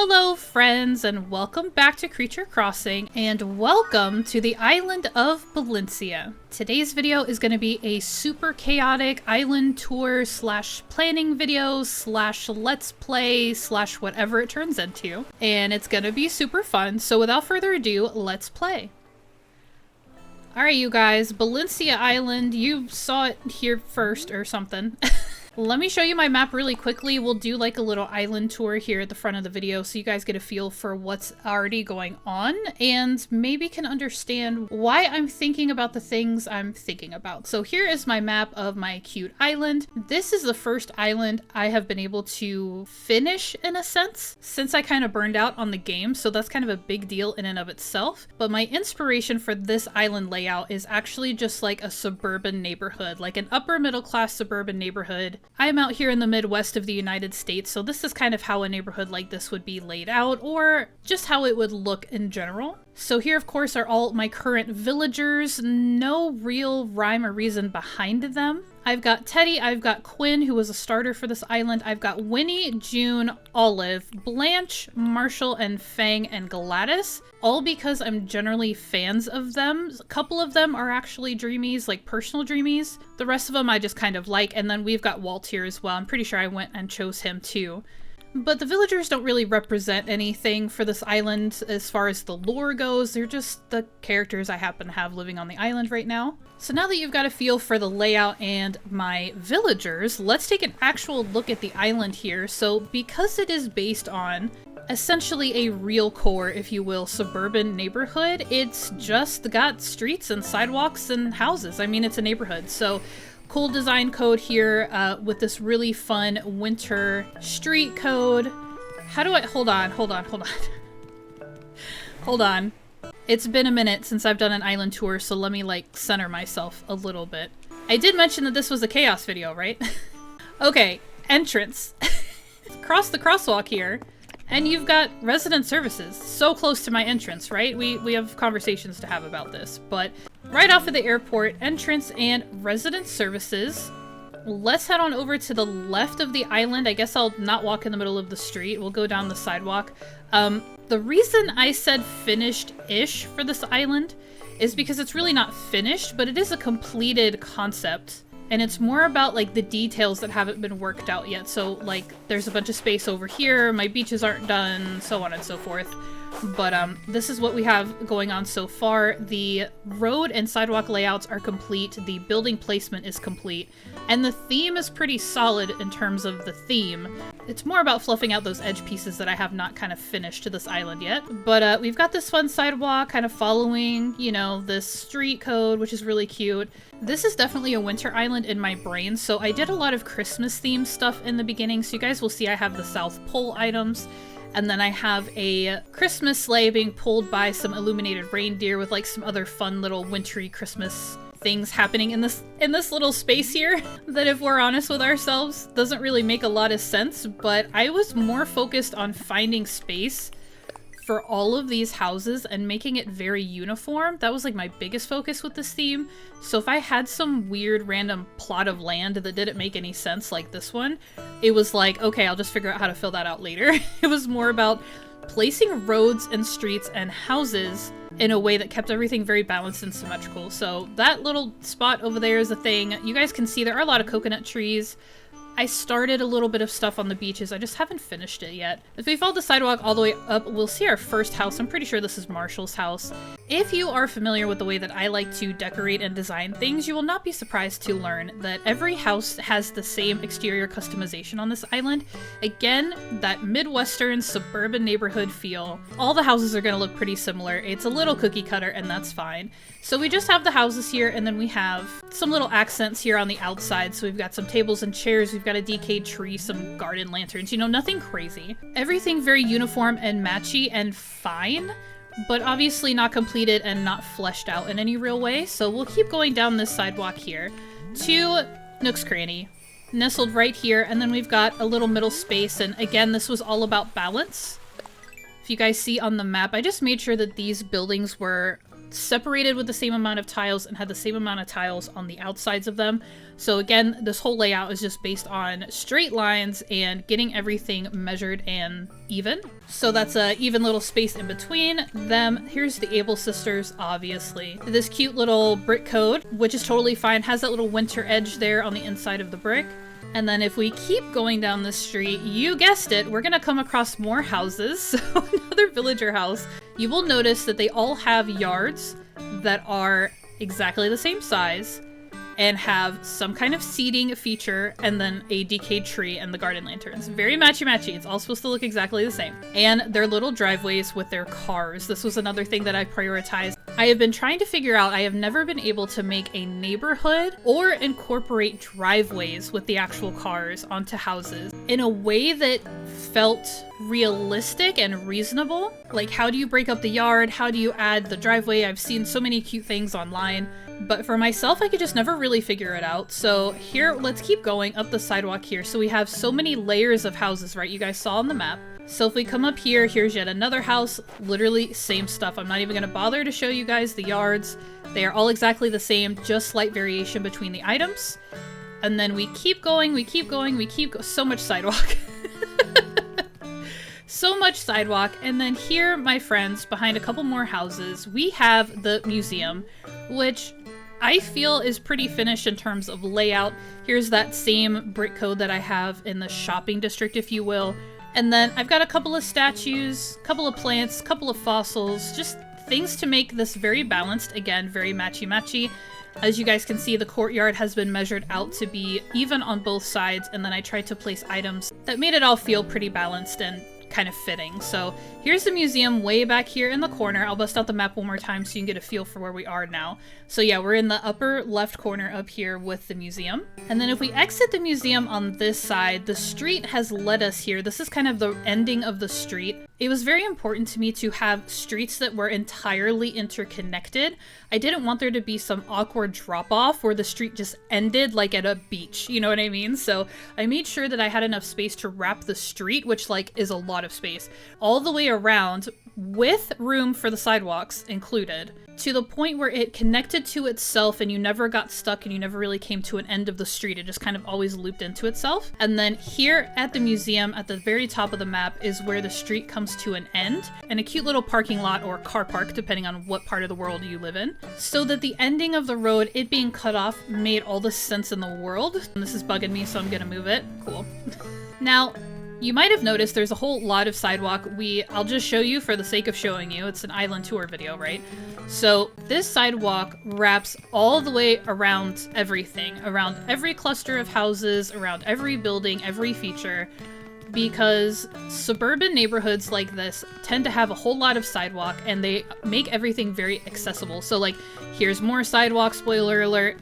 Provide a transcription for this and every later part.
Hello friends, and welcome back to Creature Crossing, and welcome to the island of Belinsia. Today's video is going to be a super chaotic island tour slash planning video slash let's play slash whatever it turns into, and it's going to be super fun. So without further ado, let's play. Alright you guys, Belinsia Island, you saw it here first or something. Let me show you my map really quickly. We'll do like a little island tour here at the front of the video so you guys get a feel for what's already going on and maybe can understand why I'm thinking about the things I'm thinking about. So here is my map of my cute island. This is the first island I have been able to finish in a sense since I kind of burned out on the game, so that's kind of a big deal in and of itself. But my inspiration for this island layout is actually just like a suburban neighborhood, like an upper middle class suburban neighborhood. I'm out here in the Midwest of the United States, so this is kind of how a neighborhood like this would be laid out, or just how it would look in general. So here, of course, are all my current villagers. No real rhyme or reason behind them. I've got Teddy, I've got Quinn, who was a starter for this island. I've got Winnie, June, Olive, Blanche, Marshall, and Fang, and Gladys. All because I'm generally fans of them. A couple of them are actually dreamies, like personal dreamies. The rest of them I just kind of like. And then we've got Walt here as well. I'm pretty sure I went and chose him too. But the villagers don't really represent anything for this island as far as the lore goes. They're just the characters I happen to have living on the island right now. So now that you've got a feel for the layout and my villagers, let's take an actual look at the island here. So because it is based on essentially a real core, if you will, suburban neighborhood, it's just got streets and sidewalks and houses. I mean, it's a neighborhood, so cool design code here with this really fun winter street code. How do I, hold on. It's been a minute since I've done an island tour, so let me like center myself a little bit. I did mention that this was a chaos video, right? Okay, entrance. Cross the crosswalk here. And you've got resident services, so close to my entrance, right? We have conversations to have about this, but right off of the airport, entrance and resident services. Let's head on over to the left of the island. I guess I'll not walk in the middle of the street. We'll go down the sidewalk. The reason I said finished-ish for this island is because it's really not finished, but it is a completed concept. And it's more about like the details that haven't been worked out yet. So like there's a bunch of space over here, my beaches aren't done, so on and so forth. But this is what we have going on so far. The road and sidewalk layouts are complete, the building placement is complete, and the theme is pretty solid in terms of the theme. It's more about fluffing out those edge pieces that I have not kind of finished to this island yet. But we've got this fun sidewalk kind of following, you know, this street code, which is really cute. This is definitely a winter island in my brain, so I did a lot of Christmas themed stuff in the beginning, so you guys will see I have the South Pole items. And then I have a Christmas sleigh being pulled by some illuminated reindeer with like some other fun little wintry Christmas things happening in this little space here that, if we're honest with ourselves, doesn't really make a lot of sense. But I was more focused on finding space for all of these houses and making it very uniform. That was like my biggest focus with this theme. So if I had some weird random plot of land that didn't make any sense like this one, it was like, okay, I'll just figure out how to fill that out later. It was more about placing roads and streets and houses in a way that kept everything very balanced and symmetrical. So that little spot over there is a thing. You guys can see there are a lot of coconut trees. I started a little bit of stuff on the beaches, I just haven't finished it yet. If we follow the sidewalk all the way up, we'll see our first house. I'm pretty sure this is Marshall's house. If you are familiar with the way that I like to decorate and design things, you will not be surprised to learn that every house has the same exterior customization on this island. Again, that Midwestern suburban neighborhood feel. All the houses are going to look pretty similar. It's a little cookie cutter, and that's fine. So we just have the houses here, and then we have some little accents here on the outside. So we've got some tables and chairs, we've got a decayed tree, some garden lanterns, you know, nothing crazy. Everything very uniform and matchy and fine, but obviously not completed and not fleshed out in any real way. So we'll keep going down this sidewalk here to Nook's Cranny, nestled right here, and then we've got a little middle space, and again, this was all about balance. If you guys see on the map, I just made sure that these buildings were separated with the same amount of tiles and had the same amount of tiles on the outsides of them. So again, this whole layout is just based on straight lines and getting everything measured and even. So that's a even little space in between them. Here's the Able sisters, obviously. This cute little brick code, which is totally fine, has that little winter edge there on the inside of the brick. And then if we keep going down the street, you guessed it, we're gonna come across more houses. So another villager house. You will notice that they all have yards that are exactly the same size and have some kind of seating feature and then a decayed tree and the garden lanterns. Very matchy-matchy. It's all supposed to look exactly the same. And their little driveways with their cars. This was another thing that I prioritized. I have been trying to figure out, I have never been able to make a neighborhood or incorporate driveways with the actual cars onto houses in a way that felt realistic and reasonable. Like, how do you break up the yard? How do you add the driveway? I've seen so many cute things online, but for myself, I could just never really figure it out. So here, let's keep going up the sidewalk here. So we have so many layers of houses, right? You guys saw on the map. So if we come up here, here's yet another house, literally same stuff. I'm not even gonna bother to show you guys the yards. They are all exactly the same, just slight variation between the items. And then we keep going, we keep going, so much sidewalk. So much sidewalk. And then here, my friends, behind a couple more houses, we have the museum, which I feel is pretty finished in terms of layout. Here's that same brick code that I have in the shopping district, if you will. And then I've got a couple of statues, couple of plants, couple of fossils, just things to make this very balanced. Again, very matchy-matchy. As you guys can see, the courtyard has been measured out to be even on both sides, and then I tried to place items that made it all feel pretty balanced and kind of fitting. So here's the museum way back here in the corner. I'll bust out the map one more time so you can get a feel for where we are now. So yeah, we're in the upper left corner up here with the museum. And then if we exit the museum on this side, the street has led us here. This is kind of the ending of the street. It was very important to me to have streets that were entirely interconnected. I didn't want there to be some awkward drop-off where the street just ended like at a beach, you know what I mean? So I made sure that I had enough space to wrap the street, which like is a lot of space, all the way around with room for the sidewalks included, to the point where it connected to itself and you never got stuck and you never really came to an end of the street. It just kind of always looped into itself. And then here at the museum at the very top of the map is where the street comes to an end, and a cute little parking lot or car park depending on what part of the world you live in, so that the ending of the road, it being cut off, made all the sense in the world. And this is bugging me, so I'm gonna move it. Cool. Now, you might have noticed there's a whole lot of sidewalk. I'll just show you for the sake of showing you. It's an island tour video, right? So this sidewalk wraps all the way around everything, around every cluster of houses, around every building, every feature, because suburban neighborhoods like this tend to have a whole lot of sidewalk and they make everything very accessible. So like, here's more sidewalk, spoiler alert.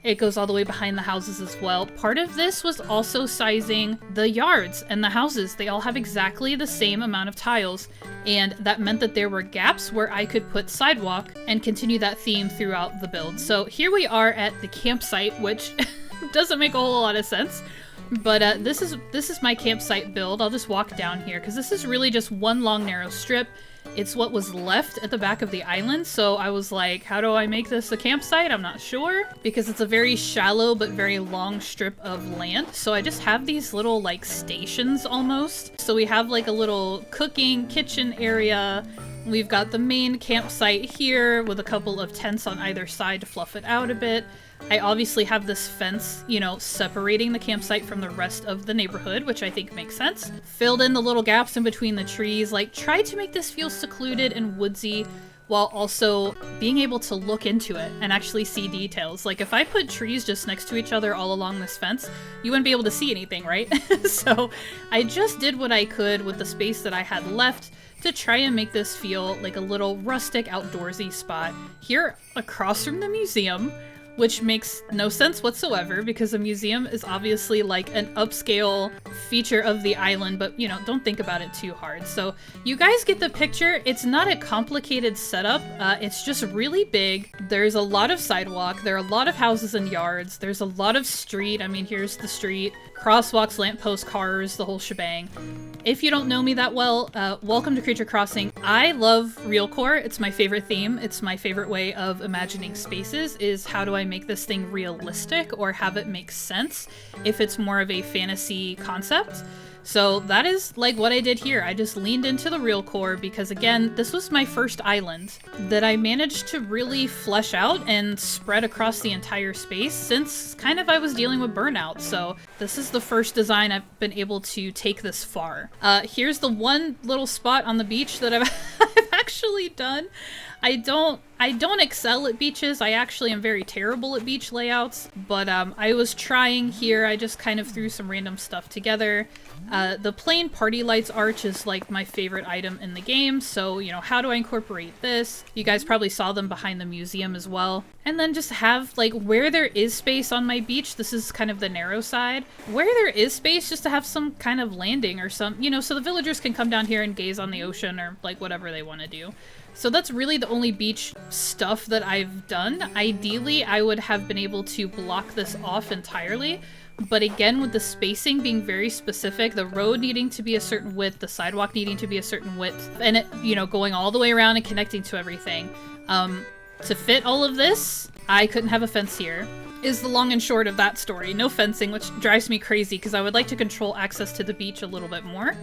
It goes all the way behind the houses as well. Part of this was also sizing the yards and the houses. They all have exactly the same amount of tiles, and that meant that there were gaps where I could put sidewalk and continue that theme throughout the build. So here we are at the campsite, which doesn't make a whole lot of sense. But this is my campsite build. I'll just walk down here because this is really just one long narrow strip. It's what was left at the back of the island, so I was like, how do I make this a campsite? I'm not sure, because it's a very shallow but very long strip of land. So I just have these little like stations almost. So we have like a little cooking kitchen area. We've got the main campsite here with a couple of tents on either side to fluff it out a bit. I obviously have this fence, you know, separating the campsite from the rest of the neighborhood, which I think makes sense. Filled in the little gaps in between the trees, like tried to make this feel secluded and woodsy while also being able to look into it and actually see details. Like if I put trees just next to each other all along this fence, you wouldn't be able to see anything, right? So I just did what I could with the space that I had left to try and make this feel like a little rustic outdoorsy spot here across from the museum, which makes no sense whatsoever because a museum is obviously like an upscale feature of the island, but you know, don't think about it too hard. So you guys get the picture. It's not a complicated setup. It's just really big. There's a lot of sidewalk. There are a lot of houses and yards. There's a lot of street. I mean, here's the street crosswalks, lampposts, cars, the whole shebang. If you don't know me that well, welcome to Creature Crossing. I love realcore. It's my favorite theme. It's my favorite way of imagining spaces, is how do I make this thing realistic or have it make sense if it's more of a fantasy concept. So that is like what I did here. I just leaned into the realcore because, again, this was my first island that I managed to really flesh out and spread across the entire space since kind of I was dealing with burnout. So this is the first design I've been able to take this far. Here's the one little spot on the beach that I've actually done. I don't excel at beaches. I actually am very terrible at beach layouts, but I was trying here. I just kind of threw some random stuff together. The plain party lights arch is like my favorite item in the game, so, you know, how do I incorporate this? You guys probably saw them behind the museum as well. And then just have, like, where there is space on my beach, this is kind of the narrow side, where there is space just to have some kind of landing or some, you know, so the villagers can come down here and gaze on the ocean or, like, whatever they want to do. So that's really the only beach stuff that I've done. Ideally, I would have been able to block this off entirely, but again, with the spacing being very specific, the road needing to be a certain width, the sidewalk needing to be a certain width, and it, you know, going all the way around and connecting to everything. To fit all of this, I couldn't have a fence here, is the long and short of that story. No fencing, which drives me crazy because I would like to control access to the beach a little bit more.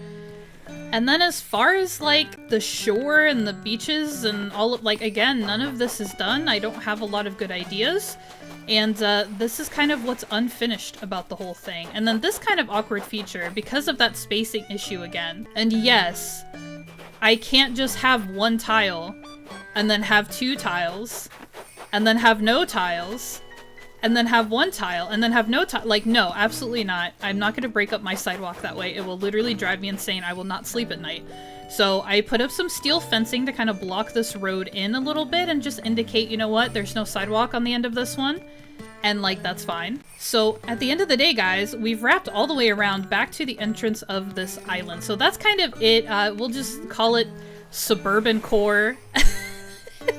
And then as far as, like, the shore and the beaches and all of, like, again, none of this is done. I don't have a lot of good ideas. And this is kind of what's unfinished about the whole thing. And then this kind of awkward feature, because of that spacing issue again. And yes, I can't just have one tile, and then have two tiles, and then have no tiles, and then have one tile, and then have no tile. Like, no, absolutely not. I'm not going to break up my sidewalk that way. It will literally drive me insane. I will not sleep at night. So I put up some steel fencing to kind of block this road in a little bit and just indicate, you know what, there's no sidewalk on the end of this one. And, like, that's fine. So at the end of the day, guys, we've wrapped all the way around back to the entrance of this island. So that's kind of it. We'll just call it suburban core.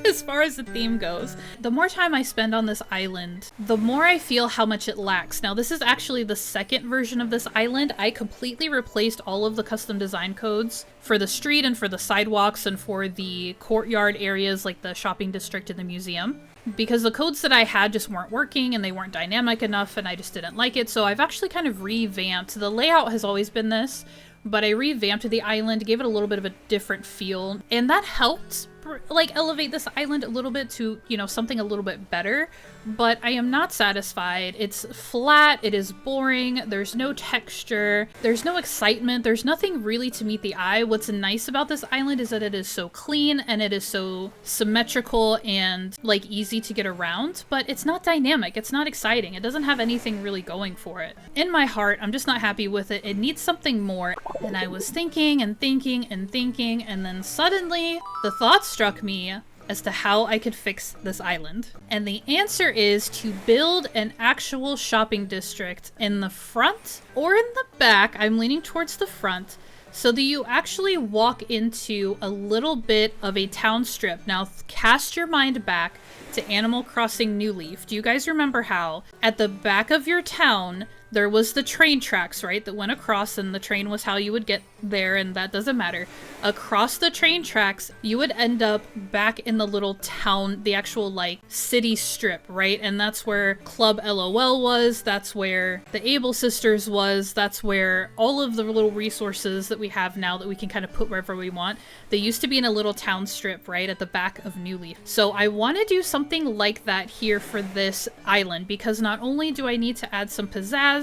As far as the theme goes. The more time I spend on this island, the more I feel how much it lacks. Now, this is actually the second version of this island. I completely replaced all of the custom design codes for the street and for the sidewalks and for the courtyard areas like the shopping district and the museum, because the codes that I had just weren't working and they weren't dynamic enough and I just didn't like it. So I've actually kind of revamped. The layout has always been this, but I revamped the island, gave it a little bit of a different feel, and that helped like elevate this island a little bit to, you know, something a little bit better. But I am not satisfied. It's flat, it is boring, there's no texture, there's no excitement, there's nothing really to meet the eye. What's nice about this island is that it is so clean and it is so symmetrical and, like, easy to get around, but it's not dynamic, it's not exciting, it doesn't have anything really going for it. In my heart, I'm just not happy with it. It needs something more. And I was thinking and thinking and thinking, and then suddenly the thought struck me as to how I could fix this island. And the answer is to build an actual shopping district in the front or in the back. I'm leaning towards the front, so that you actually walk into a little bit of a town strip. Now, cast your mind back to Animal Crossing New Leaf. Do you guys remember how at the back of your town there was the train tracks, right, that went across, and the train was how you would get there, and that doesn't matter. Across the train tracks, you would end up back in the little town, the actual, like, city strip, right? And that's where Club LOL was, that's where the Able Sisters was, that's where all of the little resources that we have now that we can kind of put wherever we want. They used to be in a little town strip, right, at the back of New Leaf. So I want to do something like that here for this island, because not only do I need to add some pizzazz,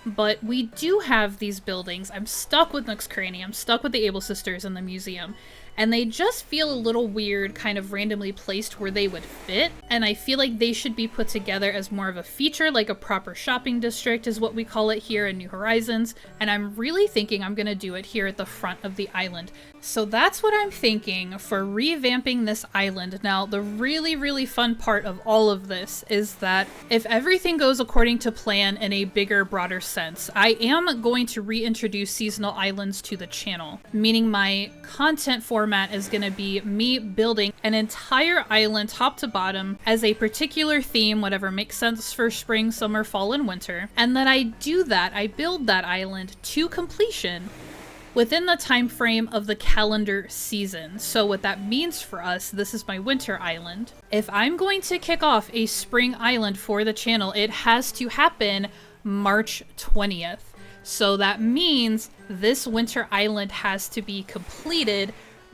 but we do have these buildings. I'm stuck with Nook's Cranny, I'm stuck with the Able Sisters and the museum, and they just feel a little weird, kind of randomly placed where they would fit, and I feel like they should be put together as more of a feature, like a proper shopping district is what we call it here in New Horizons, and I'm really thinking I'm gonna do it here at the front of the island. So that's what I'm thinking for revamping this island. Now, the really, really fun part of all of this is that if everything goes according to plan in a bigger, broader sense, I am going to reintroduce seasonal islands to the channel, meaning my content for format is going to be me building an entire island top to bottom as a particular theme, whatever makes sense for spring, summer, fall, and winter. And then I build that island to completion within the time frame of the calendar season. So what that means for us, this is my winter island. If I'm going to kick off a spring island for the channel, it has to happen March 20th. So that means this winter island has to be completed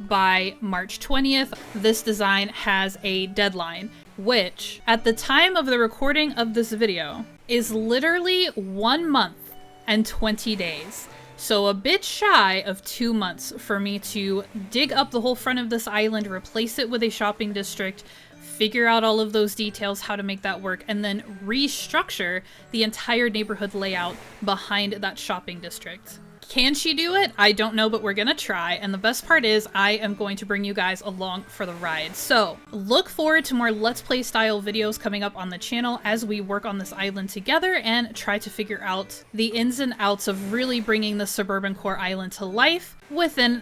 by March 20th. This design has a deadline, which at the time of the recording of this video is literally 1 month and 20 days. So a bit shy of 2 months for me to dig up the whole front of this island, replace it with a shopping district, figure out all of those details, how to make that work, and then restructure the entire neighborhood layout behind that shopping district. Can she do it? I don't know, but we're gonna try. And the best part is I am going to bring you guys along for the ride. So look forward to more Let's Play style videos coming up on the channel as we work on this island together and try to figure out the ins and outs of really bringing the suburban core island to life within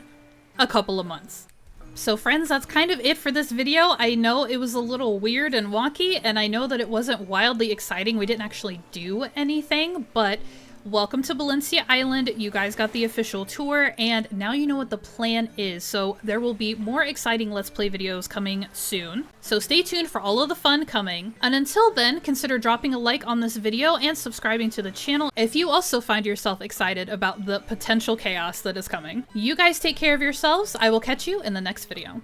a couple of months. So friends, that's kind of it for this video. I know it was a little weird and wonky, and I know that it wasn't wildly exciting. We didn't actually do anything, but welcome to Belinsia Island. You guys got the official tour, and now you know what the plan is. So there will be more exciting Let's Play videos coming soon. So stay tuned for all of the fun coming. And until then, consider dropping a like on this video and subscribing to the channel if you also find yourself excited about the potential chaos that is coming. You guys take care of yourselves. I will catch you in the next video.